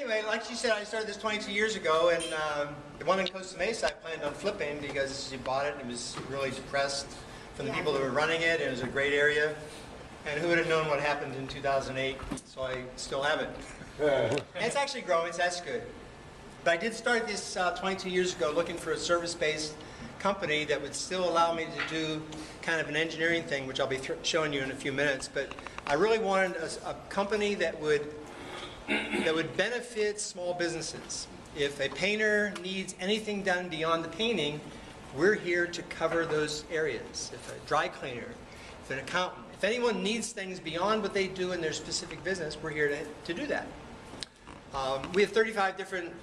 anyway, like you said, I started this 22 years ago, and the one in Costa Mesa I planned on flipping because she bought it and was really depressed from the people that were running it. It was a great area. And who would have known what happened in 2008, so I still have it. And it's actually growing, so that's good. But I did start this 22 years ago looking for a service-based company that would still allow me to do kind of an engineering thing, which I'll be showing you in a few minutes. But I really wanted a company that would benefit small businesses. If a painter needs anything done beyond the painting, we're here to cover those areas. If a dry cleaner, if an accountant, if anyone needs things beyond what they do in their specific business, we're here to do that. We have 35 different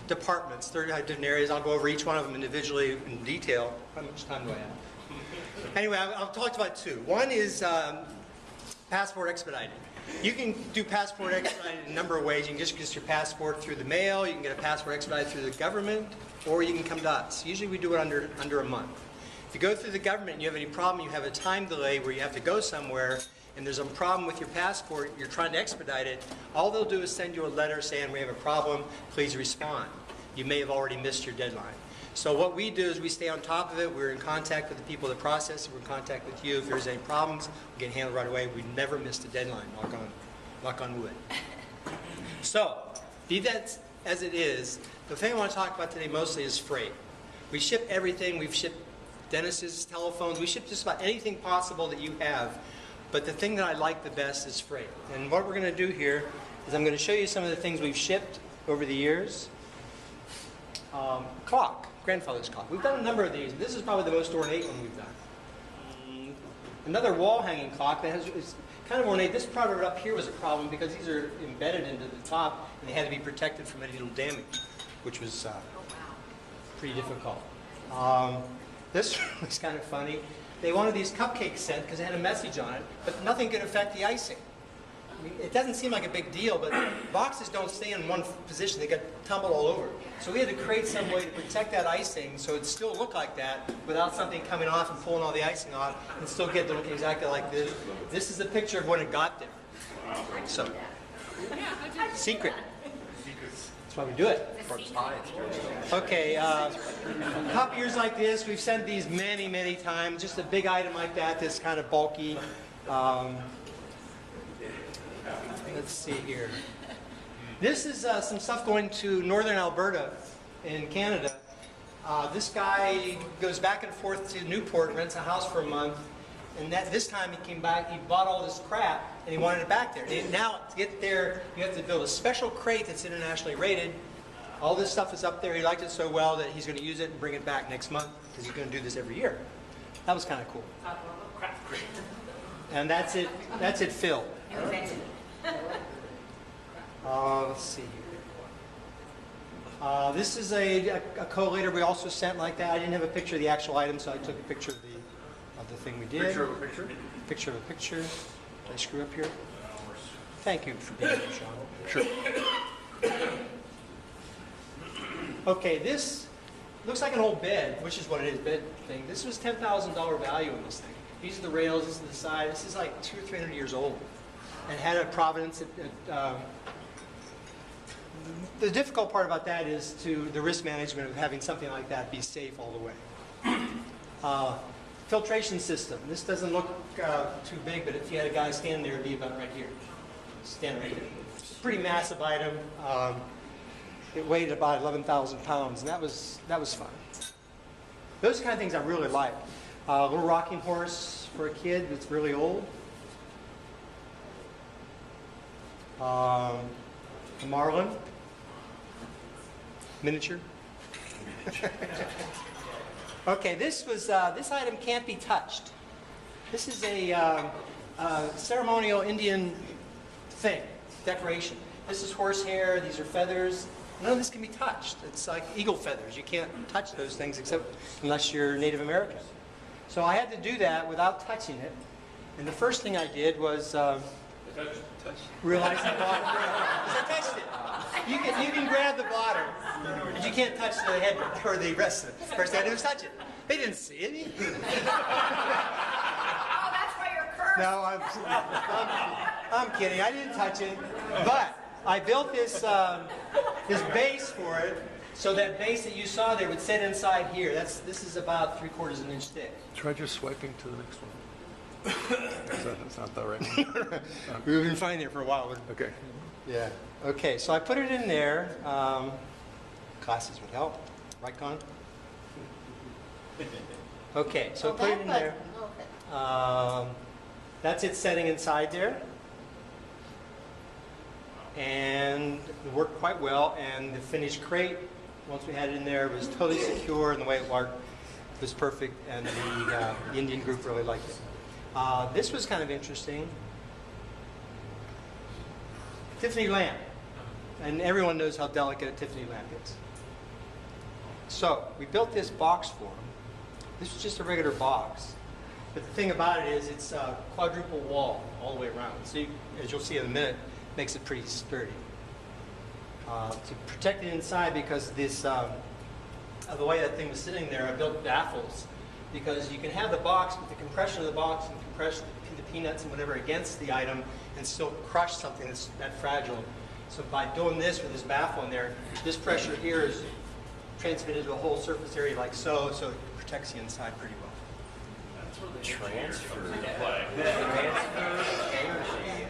departments, 35 different areas. I'll go over each one of them individually in detail. How much time do I have? Anyway, I'll talk about two. One is passport expediting. You can do passport expedited in a number of ways. You can just get your passport through the mail, you can get a passport expedited through the government, or you can come to us. Usually we do it under a month. If you go through the government and you have any problem, you have a time delay where you have to go somewhere, and there's a problem with your passport, you're trying to expedite it, all they'll do is send you a letter saying, we have a problem, please respond. You may have already missed your deadline. So what we do is we stay on top of it. We're in contact with the people that process it. We're in contact with you. If there's any problems, we get handled right away. We never missed a deadline, knock on wood. So, be that as it is, the thing I want to talk about today mostly is freight. We ship everything. We've shipped dentists, telephones. We ship just about anything possible that you have. But the thing that I like the best is freight. And what we're going to do here is I'm going to show you some of the things we've shipped over the years. Clock, grandfather's clock. We've done a number of these. This is probably the most ornate one we've done. Another wall hanging clock that is kind of ornate. This product up here was a problem because these are embedded into the top and they had to be protected from any little damage, which was pretty difficult. This was kind of funny. They wanted these cupcakes sent because they had a message on it, but nothing could affect the icing. I mean, it doesn't seem like a big deal, but boxes don't stay in one position. They get tumbled all over. So we had to create some way to protect that icing so it still look like that without something coming off and pulling all the icing off and still get to look exactly like this. This is a picture of when it got there. So, secret. That's why we do it. Okay, copiers like this, we've sent these many, many times. Just a big item like that that's kind of bulky. Let's see here. This is some stuff going to northern Alberta in Canada. This guy goes back and forth to Newport, rents a house for a month, and this time he came back, he bought all this crap, and he wanted it back there. Now, to get there, you have to build a special crate that's internationally rated. All this stuff is up there. He liked it so well that he's going to use it and bring it back next month, because he's going to do this every year. That was kind of cool. And that's it filled. Let's see here. This is a collator we also sent like that. I didn't have a picture of the actual item, so I took a picture of the thing we did. Picture of a picture? Picture of a picture. Did I screw up here? Thank you for being here, Sean. Sure. Okay, this looks like an old bed, which is what it is, bed thing. This was $10,000 value in this thing. These are the rails, this is the side. This is like 200 or 300 years old. And had a provenance. The difficult part about that is the risk management of having something like that be safe all the way. Filtration system. This doesn't look too big, but if you had a guy standing there, it'd be about right here. Stand right there. Pretty massive item. It weighed about 11,000 pounds, and that was fun. Those are the kind of things I really like. A little rocking horse for a kid that's really old. A marlin. Miniature. Okay, this item can't be touched. This is a ceremonial Indian thing, decoration. This is horsehair, these are feathers. None of this can be touched. It's like eagle feathers. You can't touch those things unless you're Native American. So I had to do that without touching it. And the first thing I did was realize the bottom. Because I touched it. You can grab the bottom, but you can't touch the head or the rest of it. First I had to touch it. They didn't see it. Oh, that's why you're cursed. No, I'm kidding. I didn't touch it. But I built this this base for it, so that base that you saw there would sit inside here. This is about 3/4 of an inch thick. Try just swiping to the next one. That's not that right. We've been finding it for a while. Okay. Yeah. Okay, so I put it in there. Glasses would help. Right, Con? Okay, so I put it in there. That's it setting inside there. And it worked quite well. And the finished crate, once we had it in there, was totally secure, and the way it worked was perfect. And the Indian group really liked it. This was kind of interesting. Tiffany lamp. And everyone knows how delicate a Tiffany lamp is. So we built this box for them. This was just a regular box. But the thing about it is it's a quadruple wall all the way around. So you, as you'll see in a minute, makes it pretty sturdy. To protect it inside, because this, of the way that thing was sitting there, I built baffles. Because you can have the box, but the compression of the box and compress the peanuts and whatever against the item and still crush something that's that fragile. So by doing this with this baffle in there, this pressure here is transmitted to a whole surface area like so, so it protects the inside pretty well.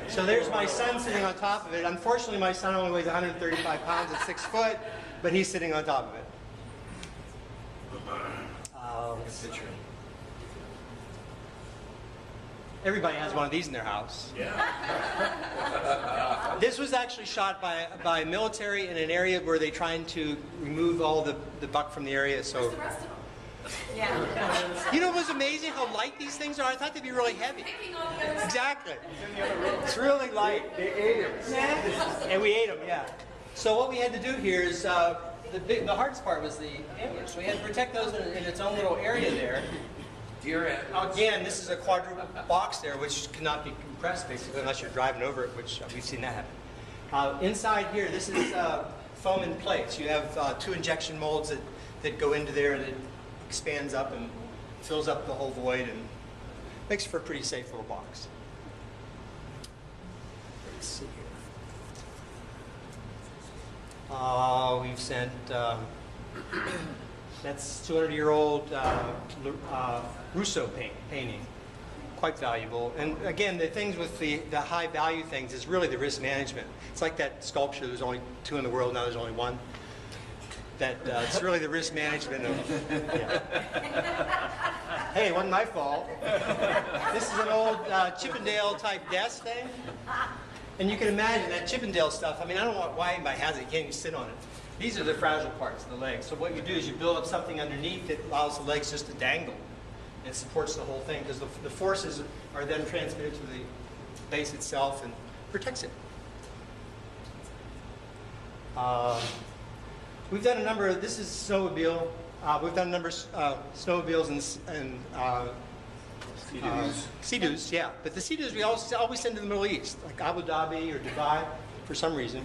So there's my son sitting on top of it. Unfortunately, my son only weighs 135 pounds at 6 foot, but he's sitting on top of it. Everybody has one of these in their house. Yeah. This was actually shot by military in an area where they're trying to remove all the buck from the area. So. Where's the rest of them? Yeah. You know, it was amazing how light these things are. I thought they'd be really heavy. Exactly. It's really light. They ate them. And we ate them, yeah. So what we had to do here is, the hardest part was the antlers. So we had to protect those in its own little area there. Again, this is a quadruple box there, which cannot be compressed basically unless you're driving over it, which we've seen that happen. Inside here, this is foam in place. You have 2 injection molds that go into there, and it expands up and fills up the whole void and makes for a pretty safe little box. Let's see here. We've sent, that's 200-year-old Rousseau painting. Quite valuable. And again, the things with the high value things is really the risk management. It's like that sculpture, there's only 2 in the world, now there's only 1. That it's really the risk management of, yeah. Hey, it wasn't my fault. This is an old Chippendale type desk thing. And you can imagine that Chippendale stuff, I mean, I don't know why anybody has it, you can't even sit on it. These are the fragile parts of the legs. So what you do is you build up something underneath that allows the legs just to dangle. And it supports the whole thing, because the forces are then transmitted to the base itself and protects it. We've done a number of, this is snowmobile. We've done a number of snowmobiles and Sea-Doos, yeah. But the Sea-Doos we always send to the Middle East, like Abu Dhabi or Dubai, for some reason.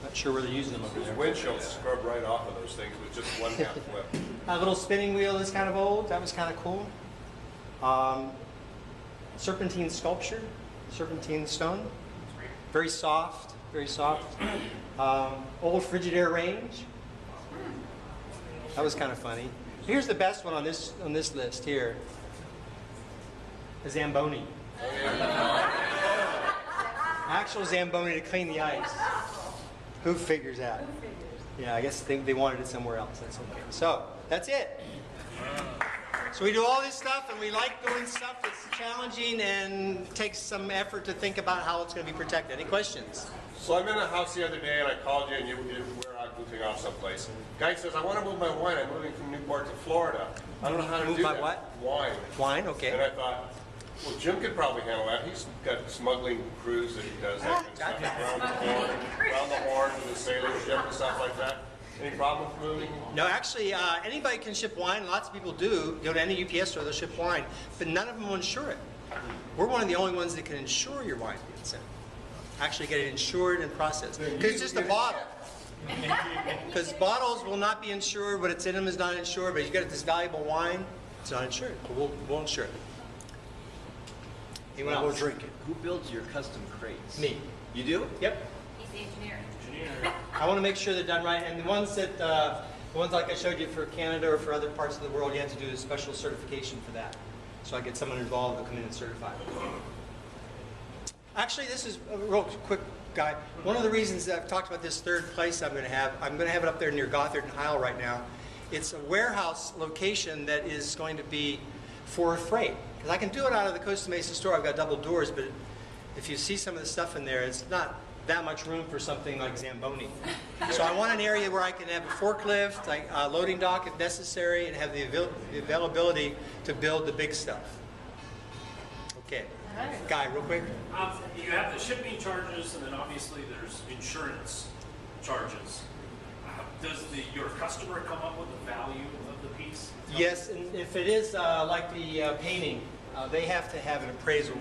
Not sure where they're using them over there. Windshield scrub right off of those things with just one half flip. A little spinning wheel is kind of old. That was kind of cool. Serpentine sculpture, serpentine stone. Very soft, very soft. Old Frigidaire range. That was kind of funny. Here's the best one on this list here. A Zamboni. Actual Zamboni to clean the ice. Who figures that? Yeah, I guess they wanted it somewhere else. That's okay. So that's it. So we do all this stuff, and we like doing stuff that's challenging and takes some effort to think about how it's going to be protected. Any questions? So I'm in a house the other day, and I called you, and you were out goofing off someplace. Guy says, I want to move my wine. I'm moving from Newport to Florida. I don't know how to Move do my that. what? Wine. Wine, okay. And I thought, well, Jim could probably handle that. He's got a smuggling cruise that he does that kind of stuff. Around the horn with the sailor ship and stuff like that. Any problem with moving? No, actually, anybody can ship wine. Lots of people do. Go to any UPS store, they'll ship wine. But none of them will insure it. We're one of the only ones that can insure your wine being sent. Actually get it insured and processed. Because it's just a bottle. Because bottles will not be insured. What it's in them is not insured. But you get this valuable wine, it's not insured. But we'll insure it. Anyone else? We'll drink it. Who builds your custom crates? Me. You do? Yep. He's The engineering. I want to make sure they're done right, and the ones that, the ones like I showed you for Canada or for other parts of the world, you have to do a special certification for that. So I get someone involved to come in and certify it. Actually, this is a real quick guy. One of the reasons that I've talked about this third place I'm going to have it up there near Gothard and Heil right now. It's a warehouse location that is going to be for freight. Because I can do it out of the Costa Mesa store. I've got double doors, but if you see some of the stuff in there, it's not that much room for something like Zamboni. So I want an area where I can have a forklift, like a loading dock if necessary, and have the availability to build the big stuff. Okay. Guy, real quick. You have the shipping charges, and then obviously there's insurance charges. Does your customer come up with the value of the piece? Yes, and if it is like the painting, they have to have an appraisal,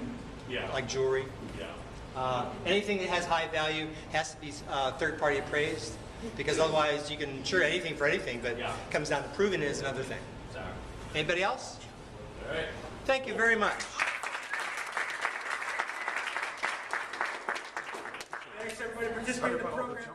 like jewelry. Yeah. Anything that has high value has to be third-party appraised, because otherwise you can insure anything for anything, but it comes down to proving it is another thing. Exactly. Anybody else? All right. Thank you very much. Thanks, everybody, participating in the program.